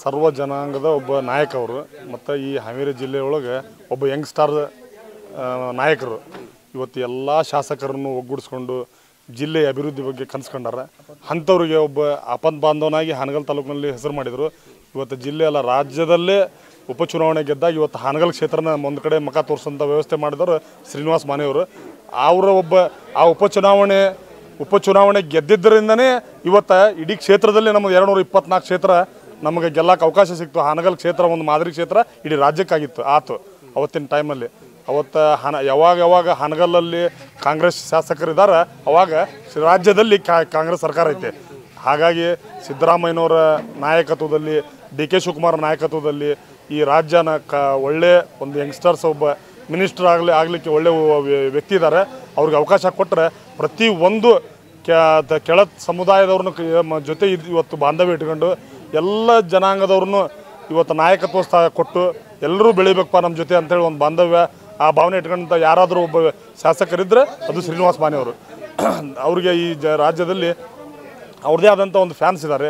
ಸರ್ವ ಜನಾಂಗದ ಒಬ್ಬ ನಾಯಕ ಅವರು ಮತ್ತು ಈ ಹಾವೇರಿ ಜಿಲ್ಲೆಯೊಳಗೆ ಒಬ್ಬ ಯಂಗ್ಸ್ಟಾರ್ ನಾಯಕರು ಇವತ್ತು ಎಲ್ಲ ಶಾಸಕರನ್ನು ಒಗ್ಗೂಡಿಸ್ಕೊಂಡು ಜಿಲ್ಲೆಯ ಅಭಿವೃದ್ಧಿ ಬಗ್ಗೆ ಕನಸ್ಕೊಂಡಾರ. ಅಂಥವ್ರಿಗೆ ಒಬ್ಬ ಆಪತ್ ಬಾಂಧವನಾಗಿ ಹಾನಗಲ್ ತಾಲೂಕಿನಲ್ಲಿ ಹೆಸರು ಮಾಡಿದರು. ಇವತ್ತು ಜಿಲ್ಲೆ ಅಲ್ಲ ರಾಜ್ಯದಲ್ಲೇ ಉಪಚುನಾವಣೆ ಗೆದ್ದಾಗ ಇವತ್ತು ಹಾನಗಲ್ ಕ್ಷೇತ್ರನ ಒಂದು ಕಡೆ ಮುಖ ತೋರಿಸೋಂಥ ವ್ಯವಸ್ಥೆ ಮಾಡಿದವರು ಶ್ರೀನಿವಾಸ್ ಮಾನೆಯವರು. ಅವರ ಒಬ್ಬ ಆ ಉಪಚುನಾವಣೆ ಗೆದ್ದಿದ್ದರಿಂದನೇ ಇವತ್ತು ಇಡೀ ಕ್ಷೇತ್ರದಲ್ಲಿ ನಮಗೆ 224 ಕ್ಷೇತ್ರ ನಮಗೆ ಗೆಲ್ಲಕ್ಕೆ ಅವಕಾಶ ಸಿಕ್ತು. ಹಾನಗಲ್ ಕ್ಷೇತ್ರ ಒಂದು ಮಾದರಿ ಕ್ಷೇತ್ರ ಇಡೀ ರಾಜ್ಯಕ್ಕಾಗಿತ್ತು ಆತು ಅವತ್ತಿನ ಟೈಮಲ್ಲಿ. ಅವತ್ತು ಯಾವಾಗ ಹಾನಗಲ್ಲಲ್ಲಿ ಕಾಂಗ್ರೆಸ್ ಶಾಸಕರಿದ್ದಾರೆ ಅವಾಗ ರಾಜ್ಯದಲ್ಲಿ ಕಾಂಗ್ರೆಸ್ ಸರ್ಕಾರ ಐತೆ. ಹಾಗಾಗಿ ಸಿದ್ದರಾಮಯ್ಯನವರ ನಾಯಕತ್ವದಲ್ಲಿ ಡಿ.ಕೆ. ಶಿವಕುಮಾರ್ ನಾಯಕತ್ವದಲ್ಲಿ ಈ ರಾಜ್ಯನ ಒಳ್ಳೆ ಒಂದು ಯಂಗ್ಸ್ಟರ್ಸ್ ಒಬ್ಬ ಮಿನಿಸ್ಟರ್ ಆಗಲಿಕ್ಕೆ ಒಳ್ಳೆ ವ್ಯಕ್ತಿ ಇದ್ದಾರೆ. ಅವ್ರಿಗೆ ಅವಕಾಶ ಕೊಟ್ಟರೆ ಪ್ರತಿಯೊಂದು ಕೆಳ ಸಮುದಾಯದವ್ರನ್ನ ಜೊತೆ ಇವತ್ತು ಬಾಂಧವ್ಯ ಇಟ್ಕೊಂಡು ಎಲ್ಲ ಜನಾಂಗದವ್ರನ್ನೂ ಇವತ್ತು ನಾಯಕತ್ವ ಕೊಟ್ಟು ಎಲ್ಲರೂ ಬೆಳಿಬೇಕಪ್ಪ ನಮ್ಮ ಜೊತೆ ಅಂತೇಳಿ ಒಂದು ಬಾಂಧವ್ಯ ಆ ಭಾವನೆ ಇಟ್ಕೊಂಡಂಥ ಯಾರಾದರೂ ಒಬ್ಬ ಶಾಸಕರಿದ್ದರೆ ಅದು ಶ್ರೀನಿವಾಸ್ ಮಾನೆಯವರು. ಅವ್ರಿಗೆ ಈ ರಾಜ್ಯದಲ್ಲಿ ಅವ್ರದ್ದೇ ಆದಂಥ ಒಂದು ಫ್ಯಾನ್ಸ್ ಇದ್ದಾರೆ.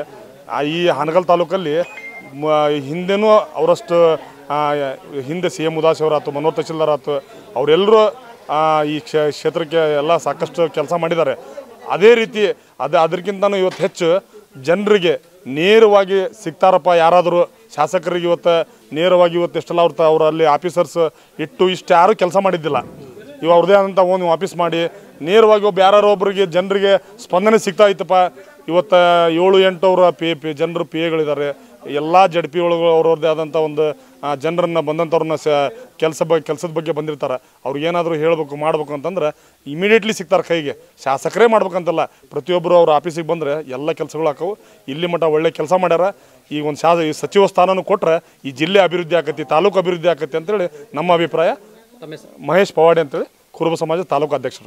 ಈ ಹಾನಗಲ್ ತಾಲೂಕಲ್ಲಿ ಹಿಂದೆನೂ ಅವರಷ್ಟು ಹಿಂದೆ ಸಿ ಎಂ ಉದಾಸಿ ಅವರಾಯ್ತು, ಮನೋಹರ್ ತಹಶೀಲ್ದಾರ್ ಆಯ್ತು, ಅವರೆಲ್ಲರೂ ಈ ಕ್ಷೇತ್ರಕ್ಕೆ ಎಲ್ಲ ಸಾಕಷ್ಟು ಕೆಲಸ ಮಾಡಿದ್ದಾರೆ. ಅದೇ ರೀತಿ ಅದಕ್ಕಿಂತನೂ ಇವತ್ತು ಹೆಚ್ಚು ಜನರಿಗೆ ನೇರವಾಗಿ ಸಿಗ್ತಾರಪ್ಪ ಯಾರಾದರೂ ಶಾಸಕರಿಗೆ. ಇವತ್ತು ನೇರವಾಗಿ ಇವತ್ತು ಎಷ್ಟೆಲ್ಲ ಅವರಲ್ಲಿ ಆಫೀಸರ್ಸ್ ಇಷ್ಟು ಯಾರೂ ಕೆಲಸ ಮಾಡಿದ್ದಿಲ್ಲ. ಇವು ಅವ್ರದ್ದೇ ಆದಂಥ ಒಂದು ಆಫೀಸ್ ಮಾಡಿ ನೇರವಾಗಿ ಯಾರು ಒಬ್ಬರಿಗೆ ಜನರಿಗೆ ಸ್ಪಂದನೆ ಸಿಗ್ತಾ ಇತ್ತಪ್ಪ. ಇವತ್ತು 7-8 ಅವರ ಜನರು ಪಿ ಎಗಳಿದ್ದಾರೆ. ಎಲ್ಲ ಜಡ್ ಪಿ ಒಳಗೆ ಅವ್ರವ್ರದ್ದೇ ಆದಂಥ ಒಂದು ಜನರನ್ನು ಬಂದಂಥವ್ರನ್ನ ಕೆಲಸದ ಬಗ್ಗೆ ಬಂದಿರ್ತಾರೆ. ಅವ್ರಿಗೇನಾದರೂ ಹೇಳಬೇಕು ಮಾಡಬೇಕು ಅಂತಂದ್ರೆ ಇಮಿಡಿಯೇಟ್ಲಿ ಸಿಗ್ತಾರೆ ಕೈಗೆ. ಶಾಸಕರೇ ಮಾಡ್ಬೇಕಂತಲ್ಲ, ಪ್ರತಿಯೊಬ್ಬರು ಅವ್ರ ಆಫೀಸಿಗೆ ಬಂದರೆ ಎಲ್ಲ ಕೆಲಸಗಳು ಹಾಕವು. ಇಲ್ಲಿ ಮಟ್ಟ ಒಳ್ಳೆ ಕೆಲಸ ಮಾಡ್ಯಾರ. ಈಗ ಒಂದು ಸಚಿವ ಸ್ಥಾನನೂ ಕೊಟ್ಟರೆ ಈ ಜಿಲ್ಲೆ ಅಭಿವೃದ್ಧಿ ಆಕತಿ, ತಾಲೂಕು ಅಭಿವೃದ್ಧಿ ಆಕತಿ ಅಂತೇಳಿ ನಮ್ಮ ಅಭಿಪ್ರಾಯ. ಮಹೇಶ್ ಪವಾಡಿ ಅಂತೇಳಿ ಕುರುಬ ಸಮಾಜ ತಾಲೂಕು ಅಧ್ಯಕ್ಷರು.